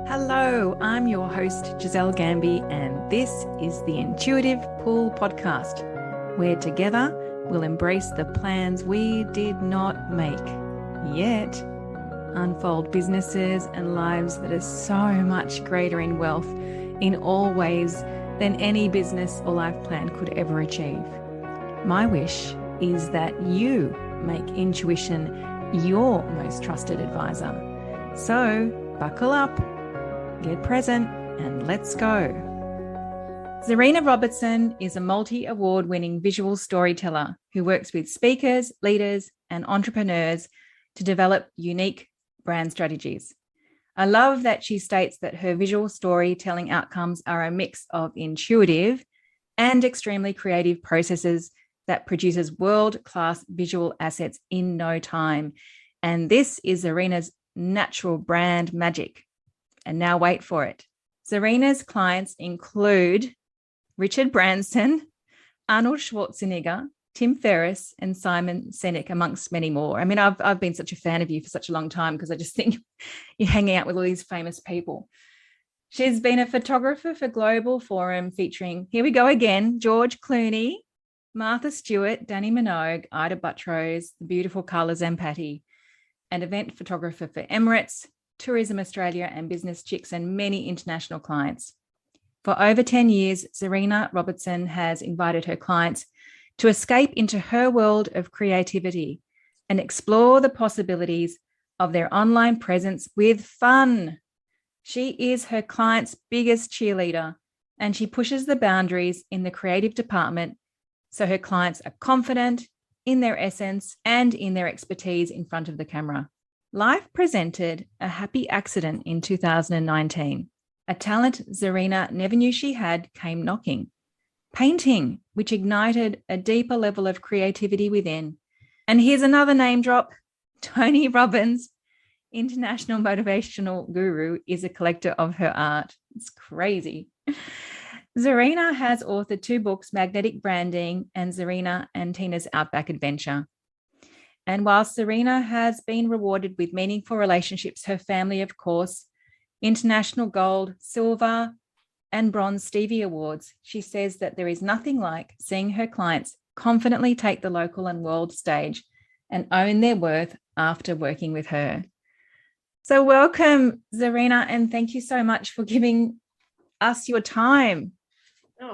Hello, I'm your host, Giselle Gamby, and this is the Intuitive Pull Podcast, where together we'll embrace the plans we did not make yet, unfold businesses and lives that are so much greater in wealth in all ways than any business or life plan could ever achieve. My wish is that you make intuition your most trusted advisor. So buckle up, get present, and let's go. Zahrina Robertson is a multi-award-winning visual storyteller who works with speakers, leaders, and entrepreneurs to develop unique brand strategies. I love that she states that her visual storytelling outcomes are a mix of intuitive and extremely creative processes that produces world-class visual assets in no time. And this is Zahrina's natural brand magic. And now wait for it. Zahrina's clients include Richard Branson, Arnold Schwarzenegger, Tim Ferriss, and Simon Sinek, amongst many more. I mean, I've been such a fan of you for such a long time because I just think you're hanging out with all these famous people. She's been a photographer for Global Forum featuring, here we go again, George Clooney, Martha Stewart, Danny Minogue, Ida Buttrose, the beautiful Carla Zampatti, and event photographer for Emirates, Tourism Australia, and Business Chicks, and many international clients. For over 10 years, Zahrina Robertson has invited her clients to escape into her world of creativity and explore the possibilities of their online presence with fun. She is her clients' biggest cheerleader, and she pushes the boundaries in the creative department so her clients are confident in their essence and in their expertise in front of the camera. Life presented a happy accident in 2019. A talent Zahrina never knew she had came knocking. Painting, which ignited a deeper level of creativity within. And here's another name drop. Tony Robbins, international motivational guru, is a collector of her art. It's crazy. Zahrina has authored 2 books, Magnetic Branding and Zahrina and Tina's Outback Adventure. And whilst Zahrina has been rewarded with meaningful relationships, her family, of course, international gold, silver, and bronze Stevie Awards, she says that there is nothing like seeing her clients confidently take the local and world stage and own their worth after working with her. So welcome, Zahrina, and thank you so much for giving us your time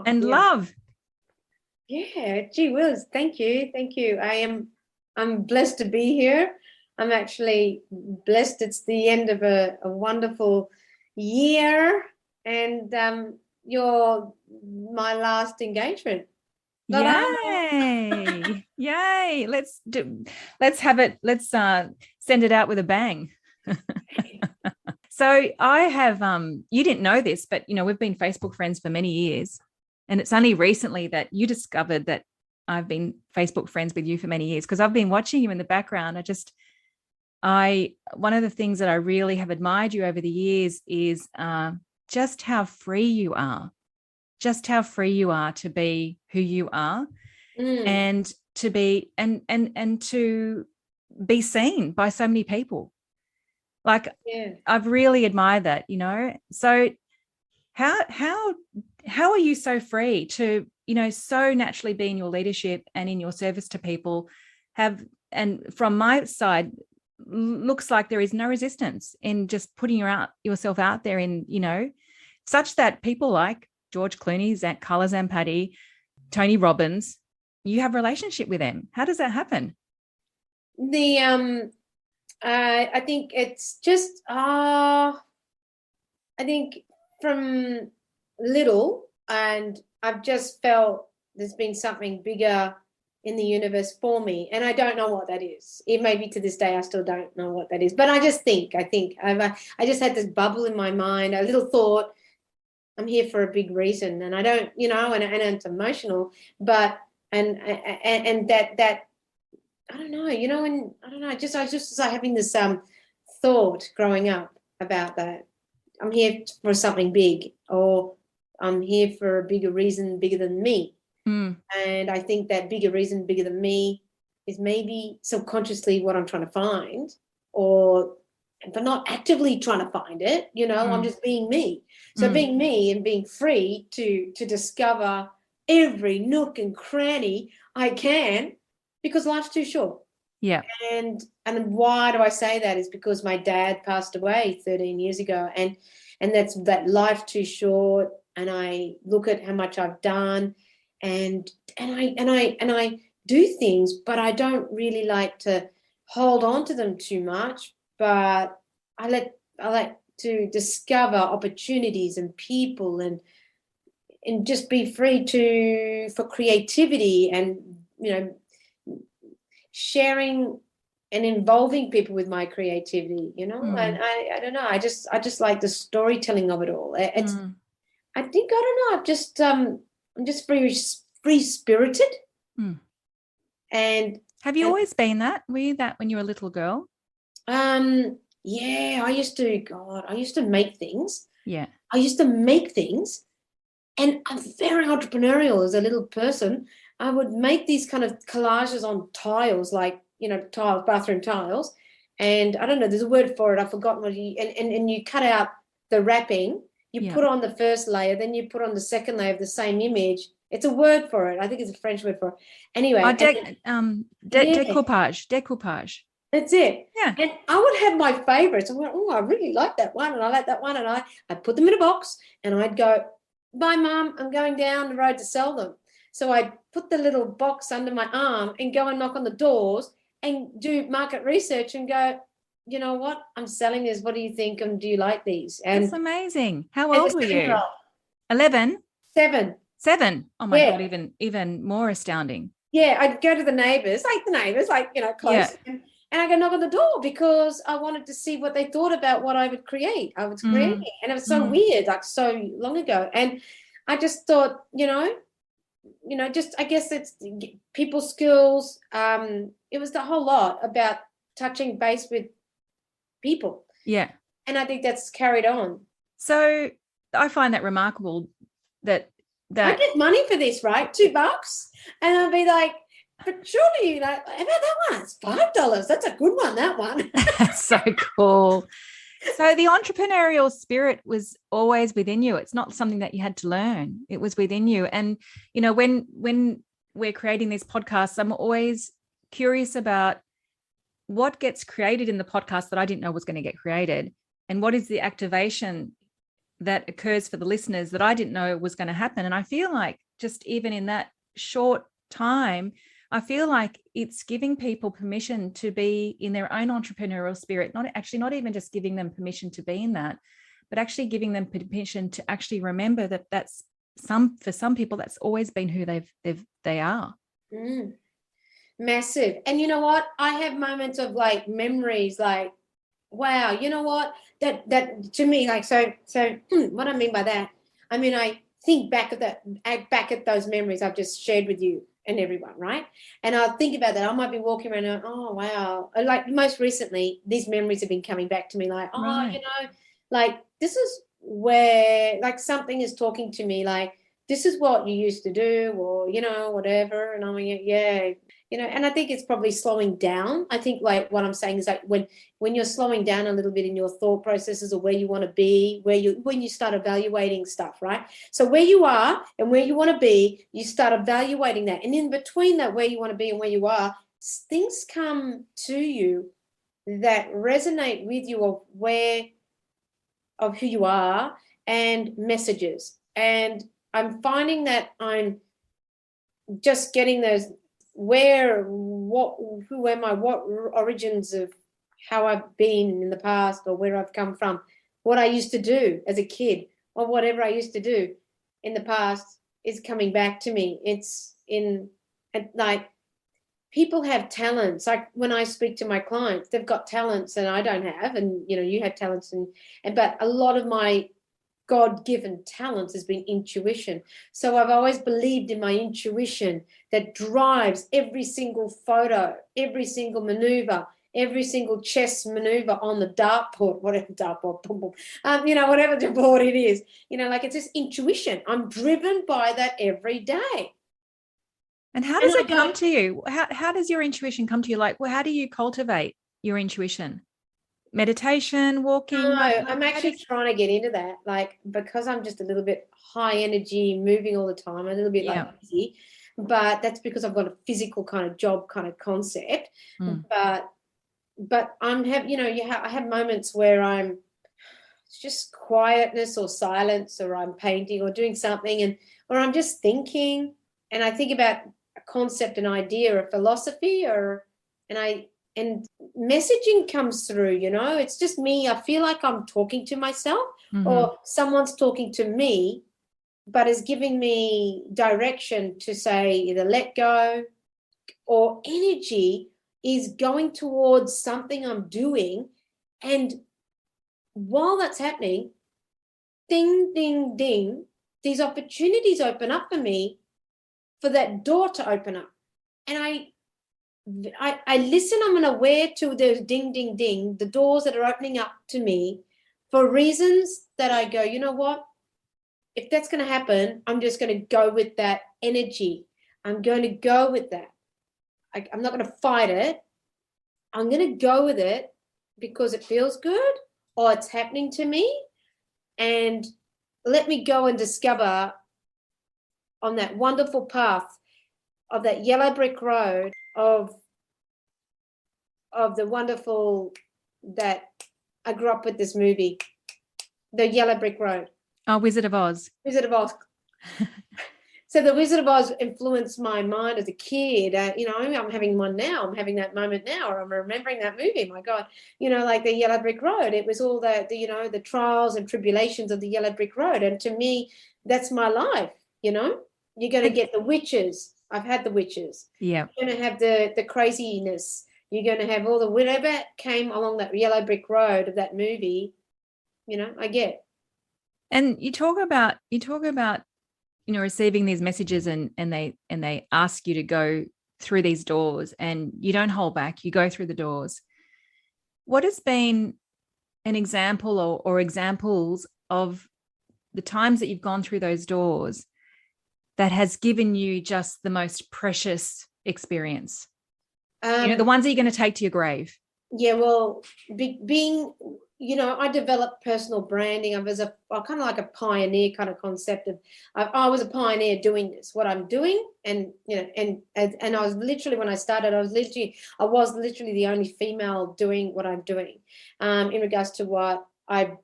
and love. Yeah, gee whiz, thank you. I'm blessed to be here. I'm actually blessed. It's the end of a wonderful year, and you're my last engagement. Yay! Yay! Let's have it. Let's send it out with a bang. So I have you didn't know this, but we've been Facebook friends for many years, and it's only recently that you discovered that I've been Facebook friends with you for many years, because I've been watching you in the background. One of the things that I really have admired you over the years is just how free you are to be who you are, and to be and to be seen by so many people. Like, I've really admired that, So how are you so free to, so naturally be in your leadership and in your service to people, and from my side, looks like there is no resistance in just putting yourself out there in, such that people like George Clooney, Carla Zampatti, Tony Robbins, you have a relationship with them. How does that happen? I think it's just, I think from little, and I've just felt there's been something bigger in the universe for me, and I don't know what that is. It may be to this day I still don't know what that is, but I just just had this bubble in my mind, a little thought, I'm here for a big reason, and I don't, and it's emotional, but and that I don't know, and I don't know, I just started having this thought growing up about that. I'm here for something big, or I'm here for a bigger reason, bigger than me. And I think that bigger reason, bigger than me, is maybe subconsciously what I'm trying to find, or but not actively trying to find it. I'm just being me. So being me and being free to discover every nook and cranny I can, because life's too short. Yeah. And why do I say that? Is because my dad passed away 13 years ago, and that's that life too short. And I look at how much I've done, and I do things, but I don't really like to hold on to them too much. But I like to discover opportunities and people, and just be free for creativity, and sharing and involving people with my creativity, and I don't know, I just like the storytelling of it all. It's I think, I don't know, I'm just free spirited. And have you always been that? Were you that when you were a little girl? Yeah, I used to make things. Yeah. I used to make things, and I'm very entrepreneurial as a little person. I would make these kind of collages on tiles, like, tiles, bathroom tiles. And I don't know, there's a word for it. I've forgotten what and you cut out the wrapping, you put on the first layer, then you put on the second layer of the same image. It's a word for it. I think it's a French word for it. Anyway. Decoupage. That's it. Yeah. And I would have my favorites. I went, oh, I really like that one, and I like that one. And I'd put them in a box, and I'd go, bye, Mum, I'm going down the road to sell them. So I'd put the little box under my arm and go and knock on the doors and do market research and go, you know what, I'm selling this. What do you think? And do you like these? And that's amazing. How old were you? 11? 7. 7. Oh my God, even more astounding. Yeah, I'd go to the neighbours, close. Yeah. And I go knock on the door because I wanted to see what they thought about what I would create. I was creating. And it was so weird, like so long ago. And I just thought, just, I guess it's people skills. It was the whole lot about touching base with people. Yeah. And I think that's carried on. So I find that remarkable that I get money for this, right? $2. And I'd be like, but surely, how about that one? It's $5. That's a good one, that one. That's so cool. So the entrepreneurial spirit was always within you. It's not something that you had to learn. It was within you. And, when we're creating these podcasts, I'm always curious about what gets created in the podcast that I didn't know was going to get created, and what is the activation that occurs for the listeners that I didn't know was going to happen. And I feel like just even in that short time, I feel like it's giving people permission to be in their own entrepreneurial spirit, not even just giving them permission to be in that, but actually giving them permission to actually remember that for some people, that's always been who they are. Massive. And you know what? I have moments of like memories, like, wow, you know what? That to me, like, so what I mean by that, I mean, I think back at those memories I've just shared with you and everyone, right? And I'll think about that. I might be walking around and, oh, wow. Like most recently, these memories have been coming back to me like, oh, right. Like this is where, like, something is talking to me, like, this is what you used to do, or, whatever. And I'm like, yeah, and I think it's probably slowing down. I think, like, what I'm saying is, like, when you're slowing down a little bit in your thought processes of where you want to be, when you start evaluating stuff, right? So where you are and where you want to be, you start evaluating that. And in between that, where you want to be and where you are, things come to you that resonate with you of who you are, and messages. And I'm finding that I'm just getting those, who am I, what origins of how I've been in the past, or where I've come from, what I used to do as a kid, or whatever I used to do in the past is coming back to me. It's like, people have talents. Like when I speak to my clients, they've got talents and I don't have, and you have talents, but a lot of my God-given talents has been intuition. So I've always believed in my intuition that drives every single photo, every single maneuver, every single chess maneuver on the dartboard, whatever dartboard, boom, boom, whatever the board it is. Like, it's just intuition. I'm driven by that every day. And how does it come to you? How does your intuition come to you? Like, well, how do you cultivate your intuition? meditation, walking, No, like I'm actually trying to get into that. Like, because I'm just a little bit high energy, moving all the time, a little bit like yeah. busy. But that's because I've got a physical kind of job kind of concept. Mm. But I have moments where it's just quietness or silence, or I'm painting or doing something, or I'm just thinking, and I think about a concept, an idea, a philosophy, and messaging comes through. It's just me. I feel like I'm talking to myself, or someone's talking to me, but is giving me direction to say either let go, or energy is going towards something I'm doing. And while that's happening, ding, ding, ding, these opportunities open up for me, for that door to open up. And I listen, I'm aware to those ding, ding, ding, the doors that are opening up to me for reasons that I go, you know what? If that's going to happen, I'm just going to go with that energy. I'm going to go with that. I'm not going to fight it. I'm going to go with it because it feels good, or it's happening to me. And let me go and discover on that wonderful path of that yellow brick road of the wonderful, that I grew up with this movie, The Yellow Brick Road. Oh, Wizard of Oz. Wizard of Oz. So the Wizard of Oz influenced my mind as a kid. I'm having one now. I'm having that moment now, or I'm remembering that movie. My God, like the Yellow Brick Road. It was all the trials and tribulations of the Yellow Brick Road. And to me, that's my life. You're going to get the witches. I've had the witches. Yeah. You're going to have the craziness. You're going to have all the whatever came along that Yellow Brick Road of that movie. I get. And you talk about receiving these messages, and they ask you to go through these doors, and you don't hold back, you go through the doors. What has been an example or examples of the times that you've gone through those doors that has given you just the most precious experience? The ones that you're going to take to your grave. Yeah, well, being, I developed personal branding. I was kind of like a pioneer kind of concept of, I was a pioneer doing this, what I'm doing. And, and I was literally, when I started, I was literally the only female doing what I'm doing, in regards to what I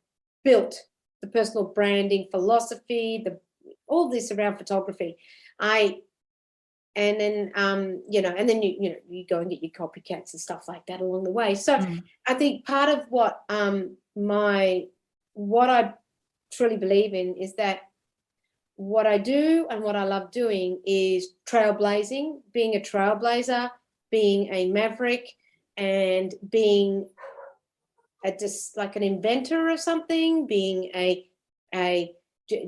built, the personal branding philosophy, all this around photography. And then, and then you go and get your copycats and stuff like that along the way. So I think part of what I truly believe in is that what I do and what I love doing is trailblazing, being a trailblazer, being a maverick, and being just like an inventor of something, being I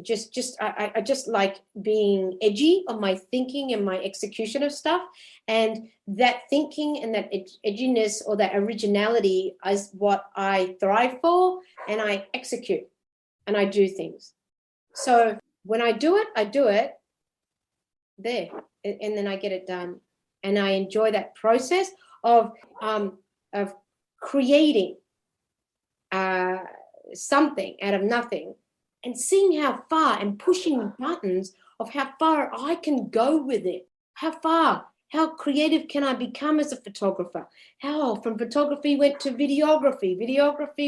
just like being edgy on my thinking and my execution of stuff. And that thinking and that edginess or that originality is what I thrive for, and I execute and I do things. So when I do it there, and then I get it done, and I enjoy that process of creating something out of nothing, and seeing how far, and pushing buttons of how far I can go with it. How creative can I become as a photographer? How from photography went to videography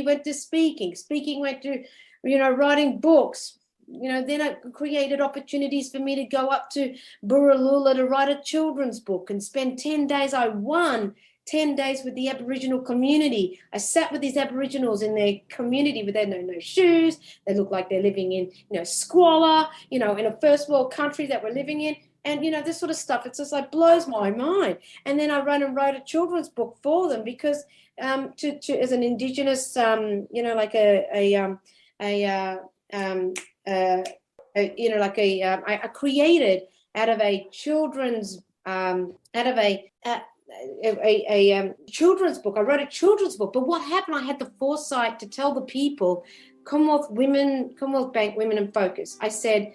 went to speaking went to, writing books. Then it created opportunities for me to go up to Burralula to write a children's book and spend 10 days. I won 10 days with the Aboriginal community. I sat with these Aboriginals in their community with no shoes. They look like they're living in, squalor, in a first world country that we're living in. And, this sort of stuff, it's just like blows my mind. And then I ran and wrote a children's book for them because as an Indigenous, like I created out of a children's, a children's book. I wrote a children's book, but what happened? I had the foresight to tell the people, Commonwealth Bank Women in Focus. I said,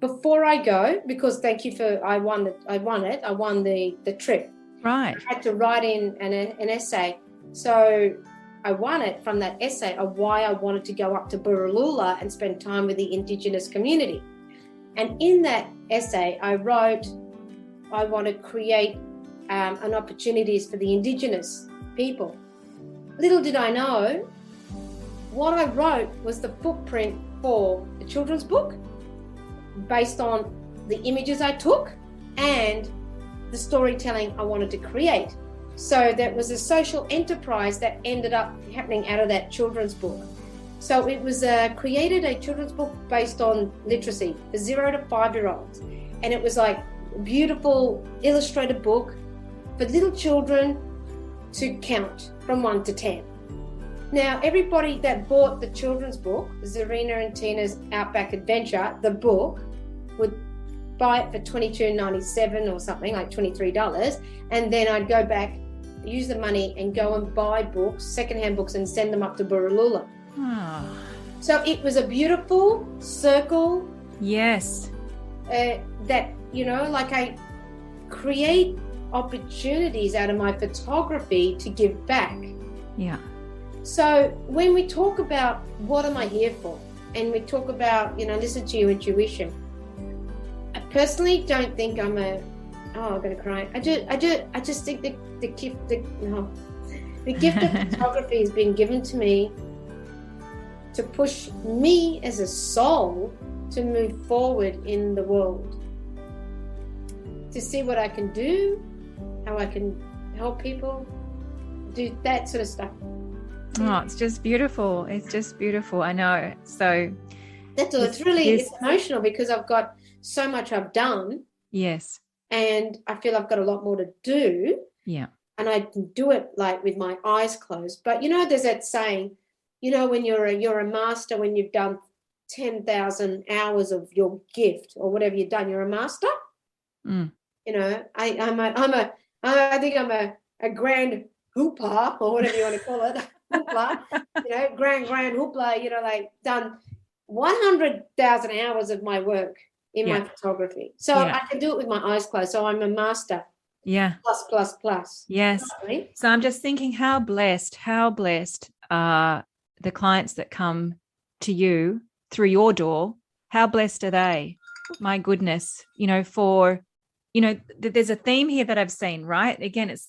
before I go, because thank you for, I won the trip. Right. I had to write in an essay. So I won it from that essay of why I wanted to go up to Burulula and spend time with the Indigenous community. And in that essay, I wrote, I want to create an opportunities for the Indigenous people. Little did I know, what I wrote was the footprint for the children's book based on the images I took and the storytelling I wanted to create. So that was a social enterprise that ended up happening out of that children's book. So it was created a children's book based on literacy for 0 to 5-year-olds. And it was like a beautiful illustrated book for little children to count from 1 to 10. Now, everybody that bought the children's book, Zahrina and Tina's Outback Adventure, the book, would buy it for $22.97 or something, like $23. And then I'd go back, use the money and go and buy books, secondhand books, and send them up to Burulula. Oh. So it was a beautiful circle. Yes. That, you know, like I create opportunities out of my photography to give back. Yeah. So when we talk about what am I here for, and we talk about, you know, listen to your intuition, I personally don't think I'm I'm going to cry. I just think the gift of photography has been given to me to push me as a soul to move forward in the world, to see what I can do, how I can help people, do that sort of stuff. Oh, it's just beautiful. It's just beautiful. I know. So that's all. It's emotional because I've got so much I've done. Yes. And I feel I've got a lot more to do. Yeah. And I can do it like with my eyes closed. But you know, there's that saying, you know, when you're a master, when you've done 10,000 hours of your gift or whatever you've done, you're a master. Mm. You know, I think I'm a grand hoopla or whatever you want to call it. Hoopla, you know, grand hoopla, you know, like done 100,000 hours of my work in my photography. So I can do it with my eyes closed. So I'm a master. Yeah. Plus. Yes. Right? So I'm just thinking how blessed are the clients that come to you through your door. How blessed are they? My goodness, you know, there's a theme here that I've seen, right? Again, it's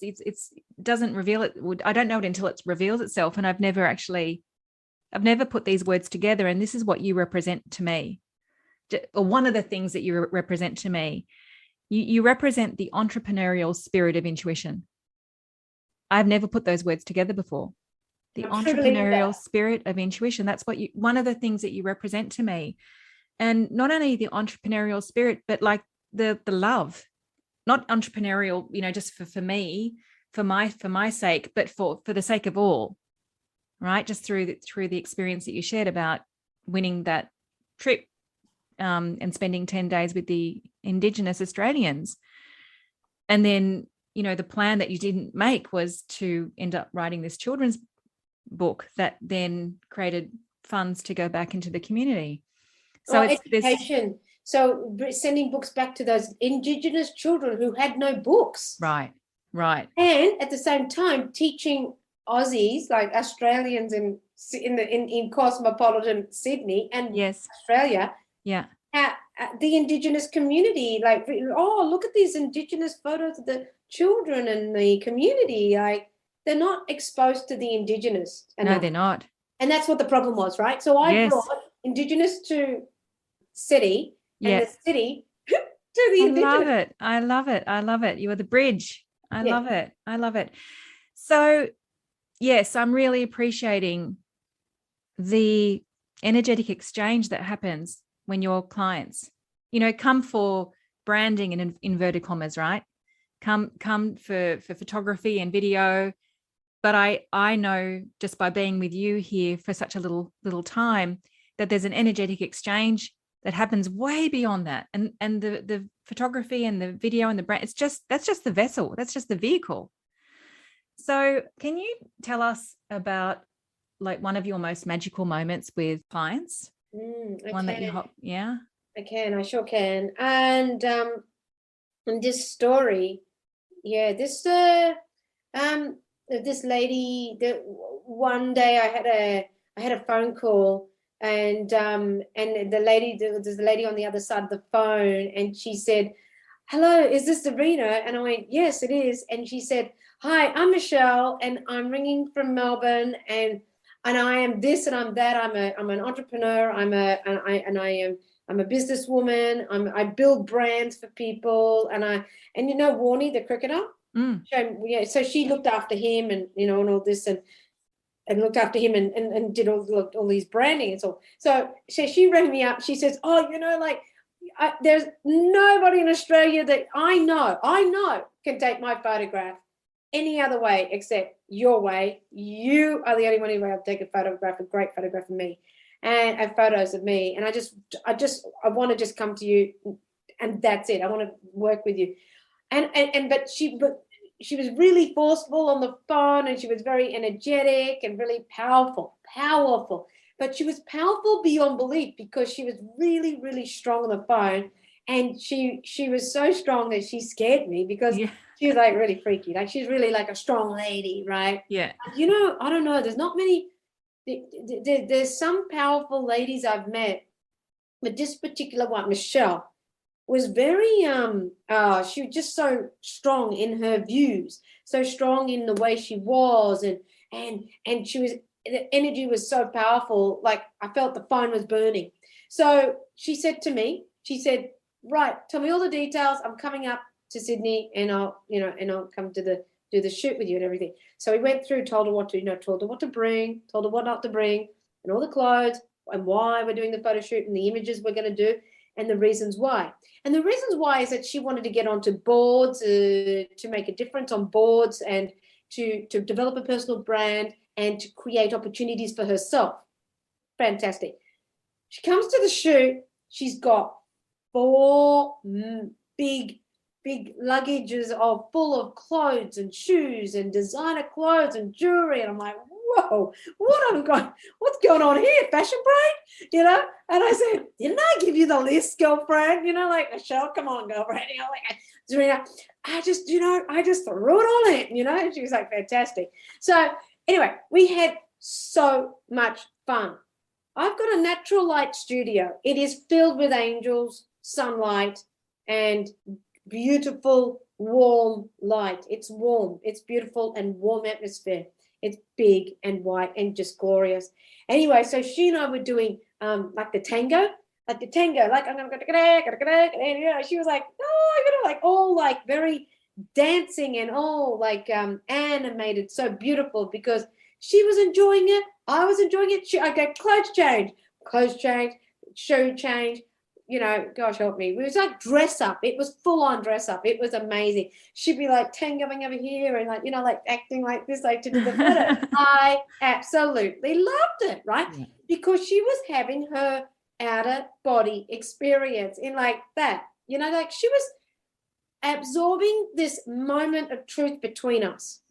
doesn't reveal it. I don't know it until it reveals itself. And I've never put these words together. And this is what you represent to me. Or one of the things that you represent to me. You represent the entrepreneurial spirit of intuition. I've never put those words together before. The entrepreneurial spirit of intuition. That's one of the things that you represent to me. And not only the entrepreneurial spirit, but like the love, not entrepreneurial, you know, just for me, for my sake, but for the sake of all, right? Just through the experience that you shared about winning that trip and spending 10 days with the Indigenous Australians. And then, you know, the plan that you didn't make was to end up writing this children's book that then created funds to go back into the community. So it's education. So sending books back to those Indigenous children who had no books. Right. And at the same time, teaching Aussies, like Australians in cosmopolitan Sydney and Australia, the Indigenous community, like, oh, look at these Indigenous photos of the children and the community. Like, they're not exposed to the Indigenous enough. No, they're not. And that's what the problem was, right? So I brought Indigenous to city and the city to the Indigenous. I love it. You are the bridge. I love it. So, yes, I'm really appreciating the energetic exchange that happens when your clients, you know, come for branding and in inverted commas, right? Come for photography and video. But I know just by being with you here for such a little time that there's an energetic exchange that happens way beyond that. And the photography and the video and the brand, that's just the vessel. That's just the vehicle. So can you tell us about like one of your most magical moments with clients? One that I sure can. And this story, this this lady that one day I had a phone call, and there's a lady on the other side of the phone, and she said, "Hello, is this Zahrina?" And I went, "Yes, it is." And she said, "Hi, I'm Michelle, and I'm ringing from Melbourne, and I am this and I'm that. I'm an entrepreneur. I'm a businesswoman. I build brands for people, and you know Warnie, the cricketer." So she looked after him, and and all this, and looked after him, and did all these branding and so she rang me up. She says, "Oh, there's nobody in Australia that I know can take my photograph any other way except your way. You are the only one who will take a great photograph of me, and photos of me. And I want to just come to you, and that's it. I want to work with you." But she was really forceful on the phone, and she was very energetic and really powerful. But she was powerful beyond belief, because she was really, really strong on the phone. And she was so strong that she scared me, because she was like really freaky. Like, she's really like a strong lady, right? Yeah. I don't know. There's not many. There's some powerful ladies I've met, but this particular one, Michelle, was very she was just so strong in her views, so strong in the way she was, and she was, the energy was so powerful. Like, I felt the phone was burning. So she said to me, "Right, tell me all the details. I'm coming up to Sydney, and I'll come to do the shoot with you and everything." So we went through, told her what to bring, told her what not to bring, and all the clothes, and why we're doing the photo shoot, and the images we're going to do, and the reasons why. And the reasons why is that she wanted to get onto boards, to make a difference on boards, and to develop a personal brand, and to create opportunities for herself. Fantastic. She comes to the shoot. She's got 4 big luggages full of clothes and shoes and designer clothes and jewelry. And I'm like, whoa, what's going on here, fashion brain? And I said, "Didn't I give you the list, girlfriend?" Like, "Michelle, come on, girlfriend." Like, Zahrina, I just threw it all in, and she was like, "Fantastic." So anyway, we had so much fun. I've got a natural light studio. It is filled with angels, sunlight, and beautiful, warm light. It's warm. It's beautiful and warm atmosphere. It's big and white and just glorious. Anyway, so she and I were doing like the tango, like I'm gonna go, she was like, "Oh, I'm gonna," like, all like very dancing and all like animated, so beautiful, because she was enjoying it. I was enjoying it. I got clothes change, shoe change. Gosh help me. It was like dress up. It was full on dress up. It was amazing. She'd be like tangoing over here and like, like acting like this, like to do the photo. I absolutely loved it, right? Yeah. Because she was having her outer body experience in like that, like she was absorbing this moment of truth between us.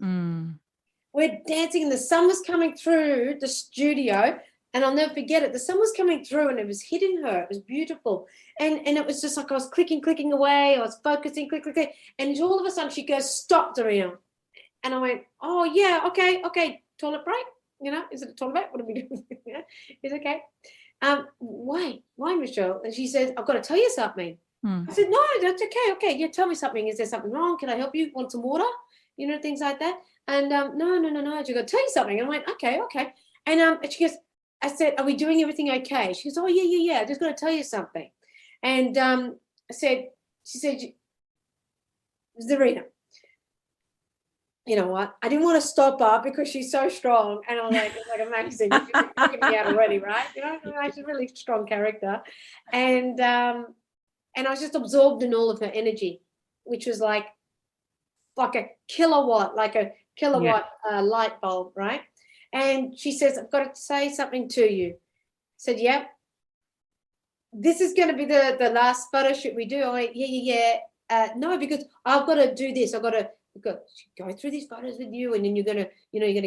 We're dancing and the sun was coming through the studio. And I'll never forget it. The sun was coming through and it was hitting her. It was beautiful. And it was just like I was clicking away. I was focusing, click. And all of a sudden she goes, "Stop, Zahrina." And I went, "Oh, yeah, okay. Toilet break? Is it a toilet break? What are we doing?" It's okay. Why, Michelle? And she says, "I've got to tell you something." I said, "No, that's okay. Okay, yeah, tell me something. Is there something wrong? Can I help you? Want some water? Things like that." And no. She got to tell you something. And I went, okay. And she goes, I said, "Are we doing everything okay?" She goes, "Oh, yeah. I just got to tell you something." And she said, "Zahrina, you know what? I didn't want to stop her because she's so strong." And I'm like, it's like amazing. You're freaking me out already, right? She's a really strong character. And I was just absorbed in all of her energy, which was like a kilowatt, light bulb, right? And she says, "I've got to say something to you." I said, "Yep." "This is going to be the last photo shoot we do." I went, yeah. No, because I've got to do this. I've got to we've got to go through these photos with you, and then you're gonna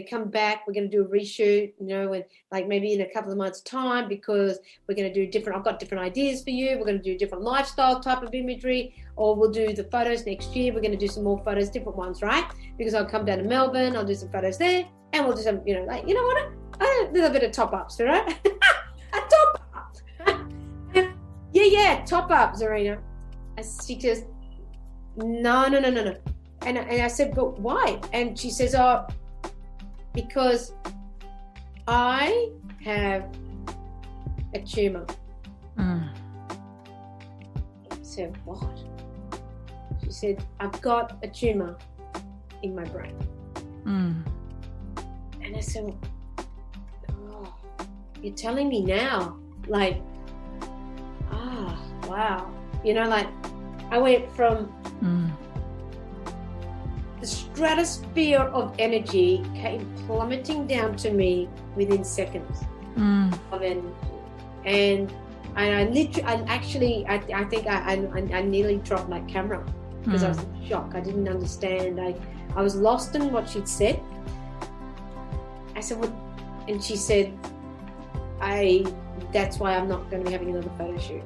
come back. We're gonna do a reshoot, and like maybe in a couple of months' time, because we're gonna do different. I've got different ideas for you. We're gonna do different lifestyle type of imagery, or we'll do the photos next year. We're gonna do some more photos, different ones, right? Because I'll come down to Melbourne. I'll do some photos there, and we'll do some, like, a little bit of top ups, right? A top up. Yeah, top up, Zahrina. She just, no. And I said, but why? And she says, oh, because I have a tumor. I said, what? She said, I've got a tumor in my brain. And I said, oh, you're telling me now? Like, wow. Like, I went from the stratosphere of energy came plummeting down to me within seconds of energy. And I think I nearly dropped my camera because I was in shock. I didn't understand. I was lost in what she'd said. I said, what? And she said, that's why I'm not going to be having another photo shoot.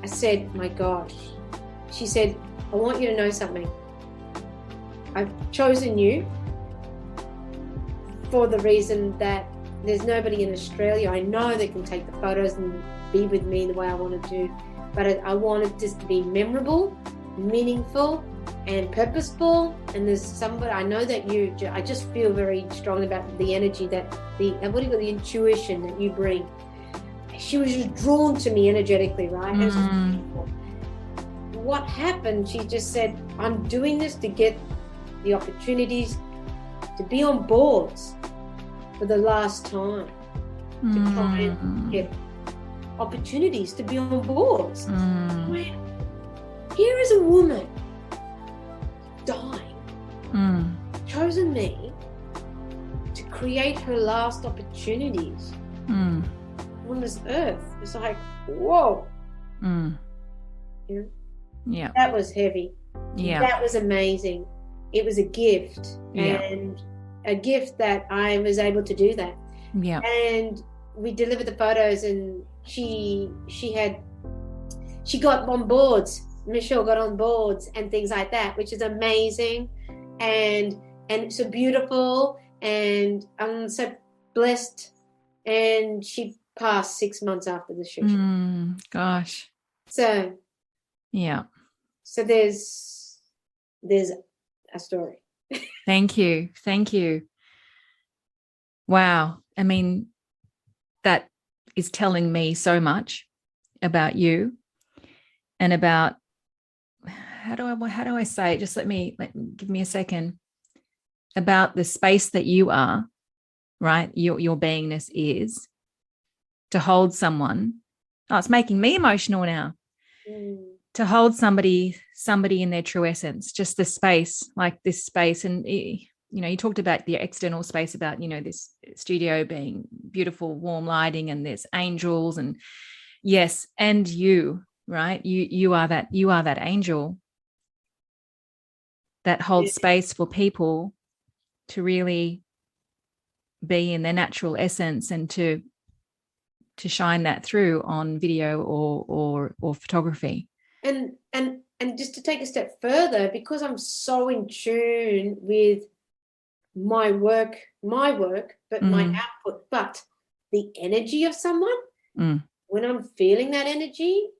I said, my gosh. She said, I want you to know something. I've chosen you for the reason that there's nobody in Australia I know that can take the photos and be with me the way I want to do. But I wanted this to be memorable, meaningful, and purposeful. And there's somebody, I know that I just feel very strongly about the energy that the intuition that you bring. She was just drawn to me energetically, right? It was just beautiful. What happened? She just said, I'm doing this to get the opportunities to be on boards for the last time, to try and get opportunities to be on boards. Here is a woman dying, chosen me to create her last opportunities on this earth. It's like, whoa. Yeah. That was heavy. Yeah. That was amazing. It was a gift, and a gift that I was able to do that. Yeah. And we delivered the photos, and she got on boards. Michelle got on boards and things like that, which is amazing, and so beautiful, and I'm so blessed. And she passed 6 months after the shoot. Gosh. So yeah. So there's a story. Thank you. Wow. I mean, that is telling me so much about you and about, how do I say it? Just give me a second. About the space that you are, right? Your beingness is to hold someone. Oh, it's making me emotional now. To hold somebody in their true essence, just the space, like this space. And, you talked about the external space, about, this studio being beautiful, warm lighting, and there's angels, and yes. And you, right. You are that angel that holds space for people to really be in their natural essence, and to shine that through on video or photography. And just to take a step further, because I'm so in tune with my work, but my output, but the energy of someone, when I'm feeling that energy,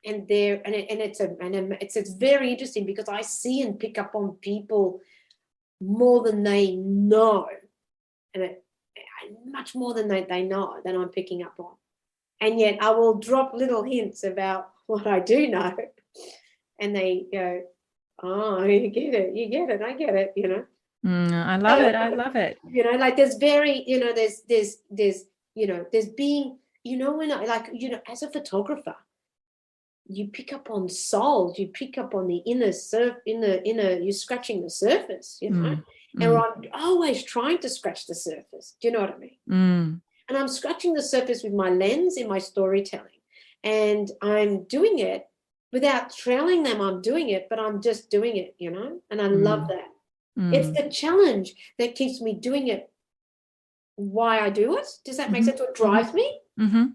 and it's very interesting, because I see and pick up on people more than they know, and much more than they know, than I'm picking up on. And yet I will drop little hints about what I do know, and they go, oh, you get it, I get it, I love it. Like there's very, there's being, when as a photographer, you pick up on souls, you pick up on the inner you're scratching the surface, and I'm always trying to scratch the surface. Do you know what I mean? And I'm scratching the surface with my lens in my storytelling, and I'm doing it without telling them I'm doing it, but I'm just doing it, you know, and I love that. It's the challenge that keeps me doing it, why I do it. Does that make sense? What drives me? And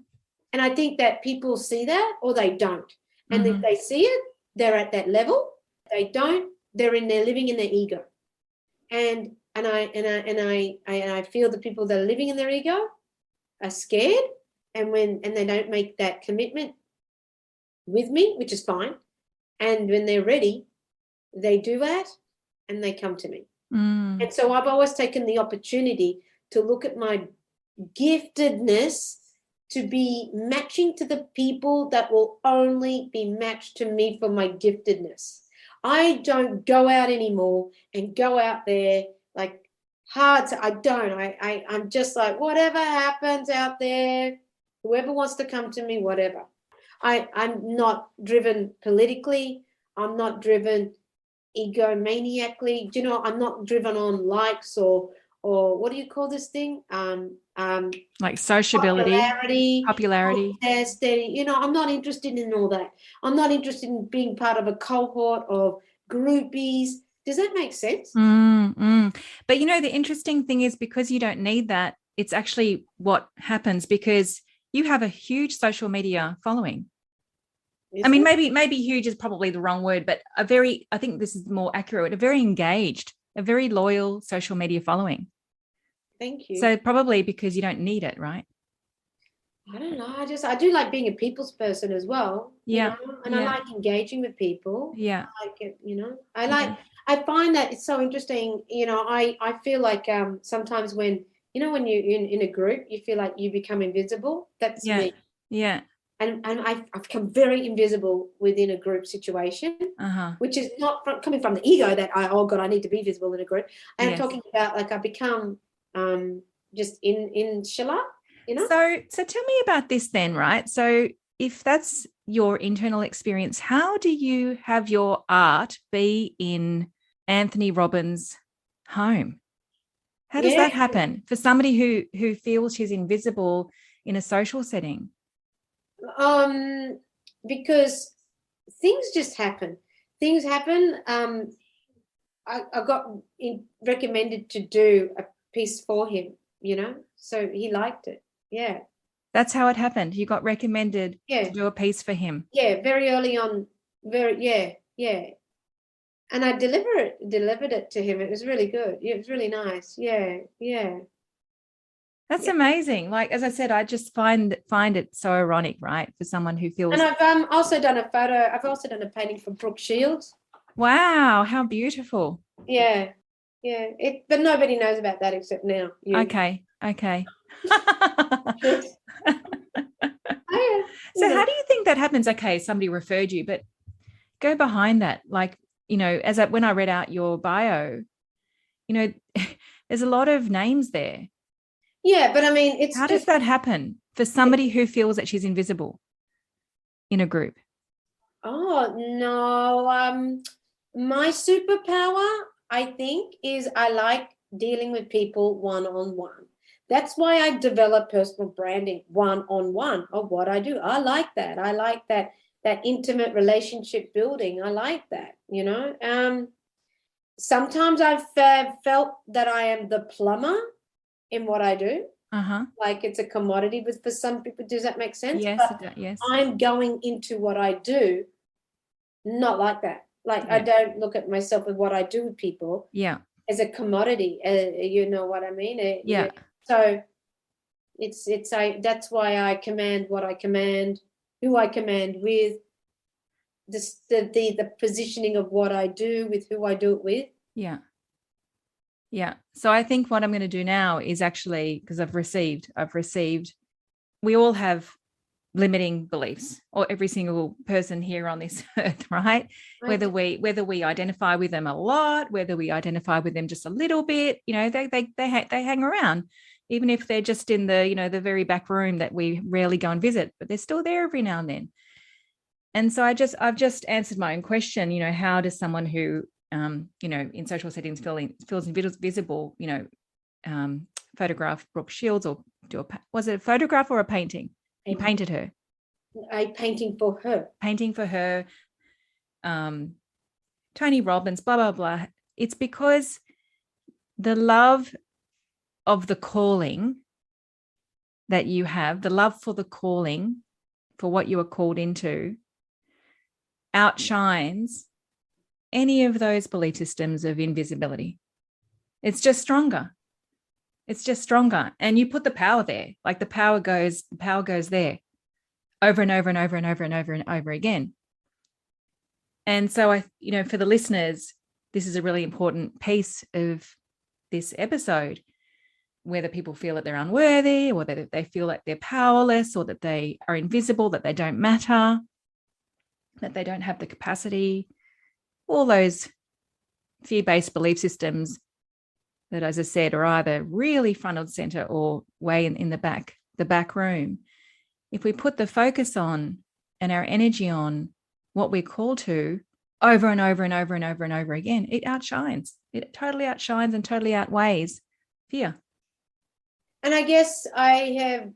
I think that people see that or they don't. And if they see it, they're at that level. They don't, they're living in their ego. And I feel the people that are living in their ego are scared, and they don't make that commitment with me, which is fine. And when they're ready, they do that and they come to me. And so I've always taken the opportunity to look at my giftedness to be matching to the people that will only be matched to me for my giftedness. I don't go out anymore and go out there like hard. I'm just like, whatever happens out there, whoever wants to come to me, whatever. I'm not driven politically. I'm not driven egomaniacally. You know, I'm not driven on likes or what do you call this thing? Like sociability, popularity. You know, I'm not interested in all that. I'm not interested in being part of a cohort of groupies. Does that make sense? But you know, the interesting thing is, because you don't need that, it's actually what happens, because you have a huge social media following. I mean, maybe huge is probably the wrong word, but I think this is more accurate, a very engaged, a very loyal social media following. Thank you. So probably because you don't need it, right? I don't know. I do like being a people's person as well. Yeah. You know? And I like engaging with people. Yeah. I like it, you know. I find that it's so interesting. You know, I feel like sometimes when, you know, when you're in a group, you feel like you become invisible. That's me. Yeah. And I've become very invisible within a group situation, which is not coming from the ego that I need to be visible in a group. And I'm talking about like I become just in Shala, you know. So tell me about this then, right? So if that's your internal experience, how do you have your art be in Anthony Robbins' home? How does that happen for somebody who feels she's invisible in a social setting? Because things just happen. Things happen. I got recommended to do a piece for him, you know, so he liked it. Yeah. That's how it happened. You got recommended to do a piece for him. Yeah, very early on. Yeah. And I delivered it to him. It was really good. It was really nice. Yeah. That's amazing. Like, as I said, I just find it so ironic, right? For someone who feels. And I've also done a photo. I've also done a painting for Brooke Shields. Wow, how beautiful. Yeah. But nobody knows about that except now. You. Okay. So how do you think that happens? Okay, somebody referred you, but go behind that. Like, you know, when I read out your bio, you know, there's a lot of names there. Yeah, but I mean, how does that happen for somebody who feels that she's invisible in a group? Oh no, my superpower, I think, is I like dealing with people one-on-one. That's why I develop personal branding one-on-one of what I do. I like that. I like that intimate relationship building. I like that, you know. Sometimes I've felt that I am the plumber in what I do. Like it's a commodity, but for some people, does that make sense? Yes, but it does, yes. I'm going into what I do not like that. Like I don't look at myself with what I do with people as a commodity. You know what I mean? So that's why I command what I command, who I command with, the positioning of what I do with who I do it with. Yeah. So I think what I'm going to do now is actually, because I've received, we all have limiting beliefs, or every single person here on this earth, right? Whether we identify with them a lot, whether we identify with them just a little bit, you know, they hang around, even if they're just in the, you know, the very back room that we rarely go and visit, but they're still there every now and then. And so I've just answered my own question, you know, how does someone who, you know, in social settings feels invisible, you know, photograph Brooke Shields, or was it a photograph or a painting? You painted her. a painting for her. Painting for her, Tony Robbins, blah, blah, blah. It's because the love of the calling that you have, the love for the calling, for what you are called into, outshines any of those belief systems of invisibility. It's just stronger. It's just stronger. And you put the power there, like the power goes there over and over and over and over and over and over again. And so for the listeners, this is a really important piece of this episode, whether people feel that they're unworthy or that they feel like they're powerless or that they are invisible, that they don't matter, that they don't have the capacity, all those fear-based belief systems that, as I said, are either really front and center or way in the back room. If we put the focus on and our energy on what we're called to over and over and over and over and over again, it outshines. It totally outshines and totally outweighs fear. And I guess I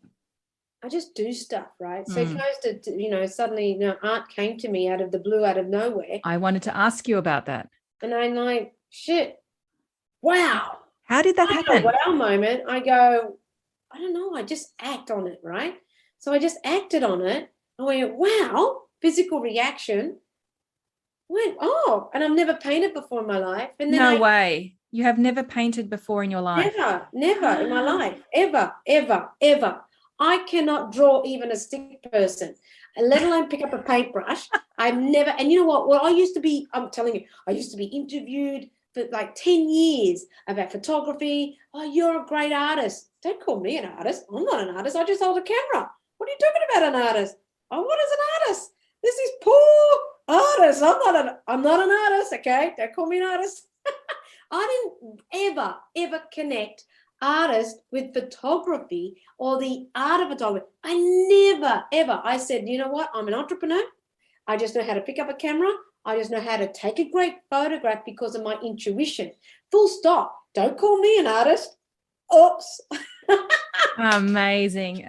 just do stuff, right? So if I was to, suddenly, art came to me out of the blue, out of nowhere. I wanted to ask you about that. And I'm like, shit, wow. How did that happen? Wow moment. I go, I don't know. I just act on it, right? So I just acted on it. I went, wow, physical reaction. I went, oh, and I've never painted before in my life. And then no way. You have never painted before in your life? Never in my life. Ever, ever, ever. I cannot draw even a stick person, let alone pick up a paintbrush. I've never, and you know what? Well, I'm telling you, I used to be interviewed for like 10 years about photography. Oh, you're a great artist. Don't call me an artist. I'm not an artist. I just hold a camera. What are you talking about, an artist? Oh, what is an artist? This is poor artist. I'm not an artist, okay? Don't call me an artist. I didn't ever connect artist with photography or the art of photography. I never, ever. I said, you know what? I'm an entrepreneur. I just know how to pick up a camera. I just know how to take a great photograph because of my intuition. Full stop. Don't call me an artist. Oops. Amazing.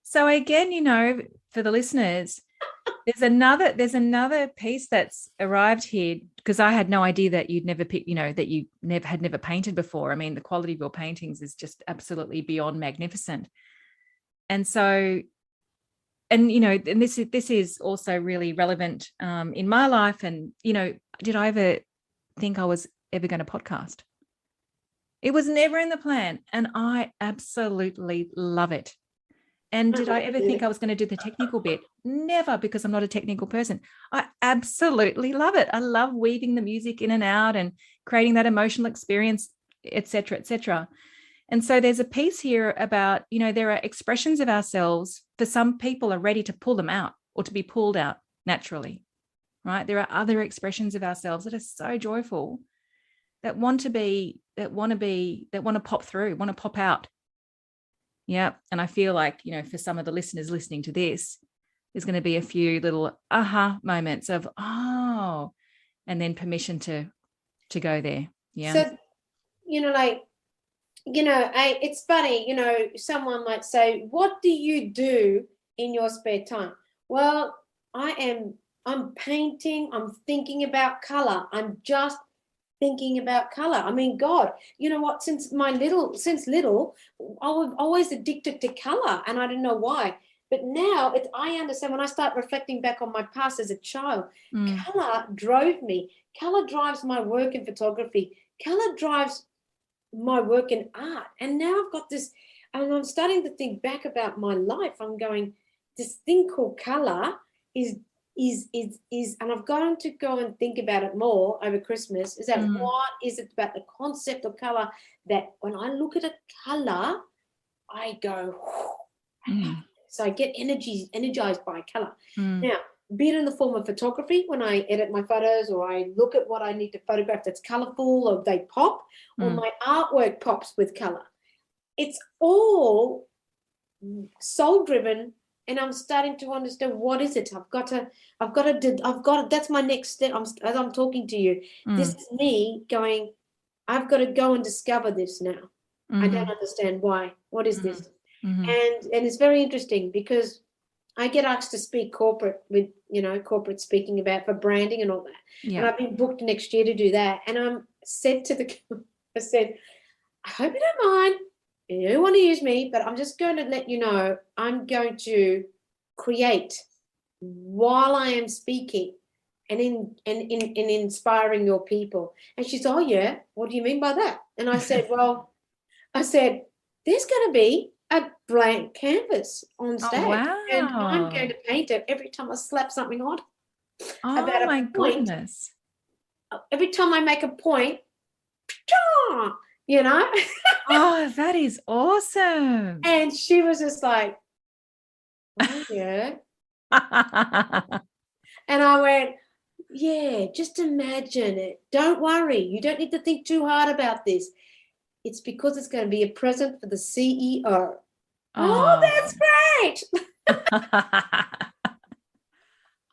So again, for the listeners, there's another piece that's arrived here, because I had no idea that you'd never picked, that you had never painted before. I mean, the quality of your paintings is just absolutely beyond magnificent. And so, and this is also really relevant in my life. And did I ever think I was ever going to podcast? It was never in the plan, and I absolutely love it. And did I ever think I was going to do the technical bit? Never, because I'm not a technical person. I absolutely love it. I love weaving the music in and out and creating that emotional experience, et cetera, et cetera. And so there's a piece here about, there are expressions of ourselves. For some people are ready to pull them out or to be pulled out naturally, right? There are other expressions of ourselves that are so joyful, that want to pop through, want to pop out. Yeah. And I feel like, for some of the listeners listening to this, there's going to be a few little aha moments of, oh, and then permission to go there. Yeah. So, it's funny, someone might say, what do you do in your spare time? Well, I'm painting, I'm thinking about color. I'm just thinking about color. I mean, God, you know what? Since little, I was always addicted to color, and I didn't know why. But now I understand when I start reflecting back on my past as a child. Color drove me. Color drives my work in photography. Color drives my work in art. And now I've got this, and I'm starting to think back about my life. I'm going, this thing called color is, and I've got to go and think about it more over Christmas, is that what is it about the concept of color that when I look at a color, I go, so I get energized by color. Now, be it in the form of photography, when I edit my photos or I look at what I need to photograph that's colorful or they pop, or my artwork pops with color. It's all soul driven. And I'm starting to understand, what is it? I've got to, that's my next step. As I'm talking to you, this is me going, I've got to go and discover this now. I don't understand why. What is this? And it's very interesting because I get asked to speak corporate with, corporate speaking about for branding and all that. Yeah. And I've been booked next year to do that. And I said, I hope you don't mind. You don't want to use me, but I'm just going to let you know I'm going to create while I am speaking and in inspiring your people. And she said, oh, yeah, what do you mean by that? And I said, there's going to be a blank canvas on stage. Oh, wow. And I'm going to paint it every time I slap something on. Oh, my goodness. Every time I make a point, Oh, that is awesome. And she was just like, oh, yeah. And I went, yeah, just imagine it. Don't worry. You don't need to think too hard about this. It's because it's going to be a present for the CEO. Oh, that's great.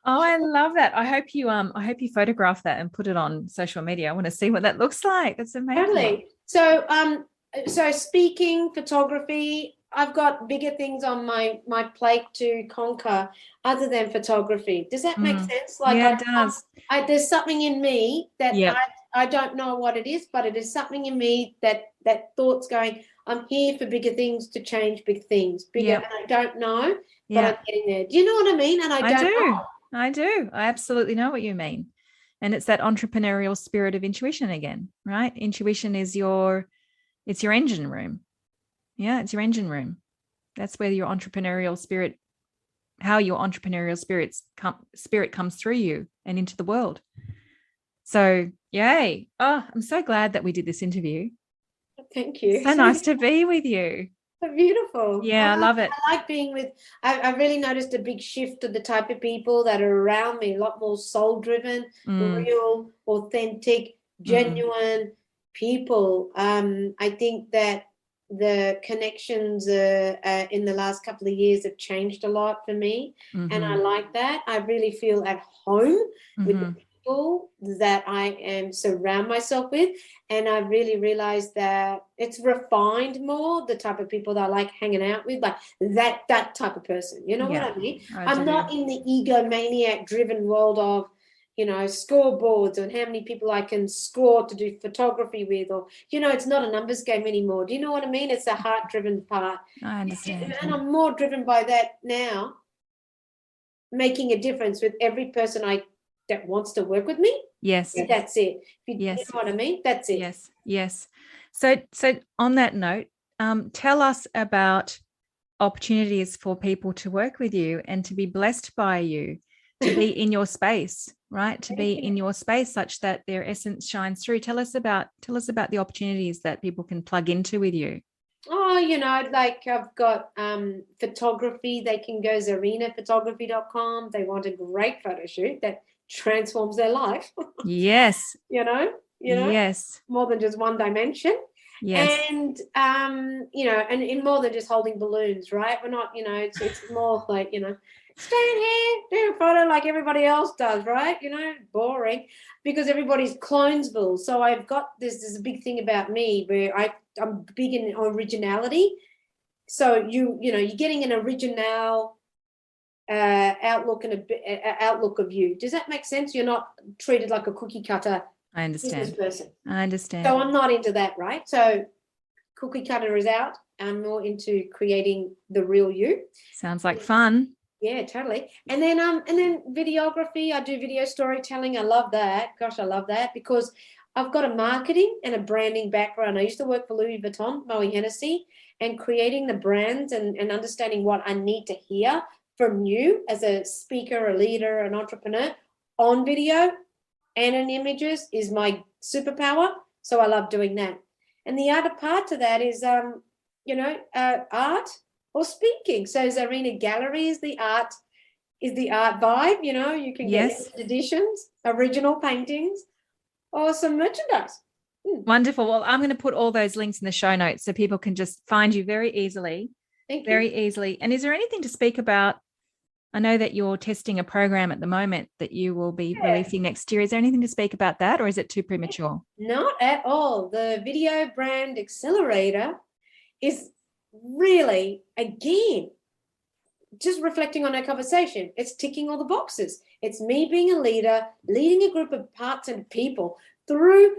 Oh, I love that. I hope you photograph that and put it on social media. I want to see what that looks like. That's amazing. Totally. So speaking, photography, I've got bigger things on my plate to conquer other than photography. Does that make sense? Like, yeah, it does. There's something in me that I don't know what it is, but it is something in me that thought's going, I'm here for bigger things to change big things. Bigger, and I don't know, but I'm getting there. Do you know what I mean? And I do. I do. I absolutely know what you mean. And it's that entrepreneurial spirit of intuition again, right? Intuition is it's your engine room. Yeah, it's your engine room. That's where your entrepreneurial spirit, how your entrepreneurial spirit comes through you and into the world. So, yay. Oh, I'm so glad that we did this interview. Thank you. So nice to be with you. So beautiful. Yeah, I love it. I like being with, I really noticed a big shift of the type of people that are around me, a lot more soul-driven, real, authentic, genuine people. I think that the connections in the last couple of years have changed a lot for me, and I like that. I really feel at home with the people that I surround myself with, and I really realized that it's refined more, the type of people that I like hanging out with, like that type of person. You know what I mean? I'm not in the egomaniac driven world of scoreboards and how many people I can score to do photography with, or it's not a numbers game anymore. Do you know what I mean? It's a heart driven part. I understand. And I'm more driven by that now, making a difference with every person that wants to work with me. Yes. That's it. You know what I mean? That's it. Yes. So on that note, tell us about opportunities for people to work with you and to be blessed by you, to be in your space, right? To be in your space such that their essence shines through. Tell us about the opportunities that people can plug into with you. Oh, like I've got photography. They can go ZahrinaPhotography.com. They want a great photo shoot that transforms their life. Yes. Yes. More than just one dimension. Yes. And and in more than just holding balloons, right? We're not, it's more like, stand here, do a photo like everybody else does, right? Boring, because everybody's Clonesville. So I've got there's a big thing about me where I'm big in originality. So you're getting an original outlook and outlook of you. Does that make sense? You're not treated like a cookie cutter. I understand. Person. I understand. So I'm not into that, right? So cookie cutter is out. I'm more into creating the real you. Sounds like fun. Yeah, totally. And then videography. I do video storytelling. I love that. Gosh, I love that because I've got a marketing and a branding background. I used to work for Louis Vuitton, Moe Hennessy, and creating the brands and understanding what I need to hear from you as a speaker, a leader, an entrepreneur on video and in images is my superpower. So I love doing that. And the other part to that is, art or speaking. So Zahrina Gallery is the art vibe. You can get limited editions, original paintings, or some merchandise. Wonderful. Well, I'm going to put all those links in the show notes so people can just find you very easily. Thank you. Very easily. And is there anything to speak about? I know that you're testing a program at the moment that you will be releasing next year. Is there anything to speak about that, or is it too premature? Not at all. The Video Brand Accelerator is really, again, just reflecting on our conversation, it's ticking all the boxes. It's me being a leader, leading a group of parts and people through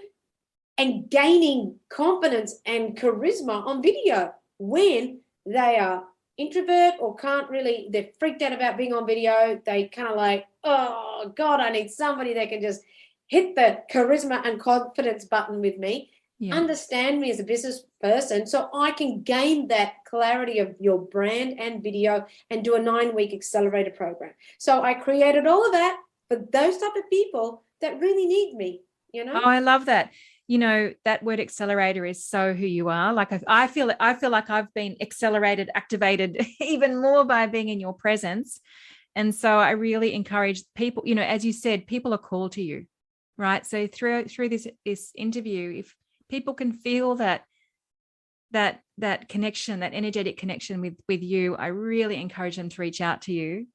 and gaining confidence and charisma on video when they are introvert or can't really, they're freaked out about being on video. They kind of like, oh God, I need somebody that can just hit the charisma and confidence button with me, understand me as a business person, so I can gain that clarity of your brand and video and do a 9-week accelerator program. So I created all of that for those type of people that really need me, you know? Oh, I love that. You know, that word accelerator is so who you are. Like I feel like I've been accelerated, activated even more by being in your presence. And so I really encourage people, you know, as you said, people are called to you, right? So through this interview, if people can feel that connection, that energetic connection with you, I really encourage them to reach out to you.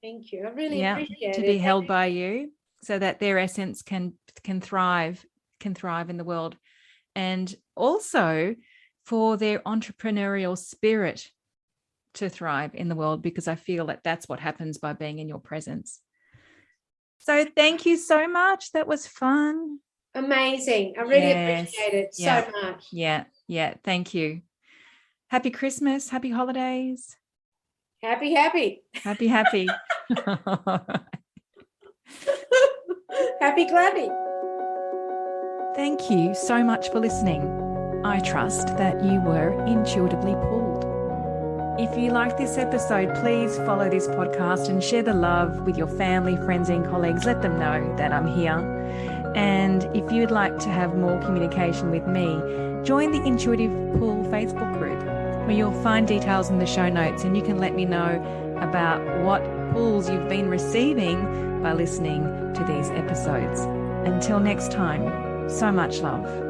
Thank you. I really appreciate to it. be held by you, so that their essence can thrive in the world, and also for their entrepreneurial spirit to thrive in the world, because I feel that that's what happens by being in your presence. So thank you so much. That was fun. Amazing. I really appreciate it so much. Yeah. Thank you. Happy Christmas. Happy holidays. Happy. Happy. Happy clappy. Thank you so much for listening. I trust that you were intuitively pulled. If you liked this episode, please follow this podcast and share the love with your family, friends, and colleagues. Let them know that I'm here. And if you'd like to have more communication with me, join the Intuitive Pull Facebook group, where you'll find details in the show notes, and you can let me know about what pulls you've been receiving by listening to these episodes. Until next time, so much love.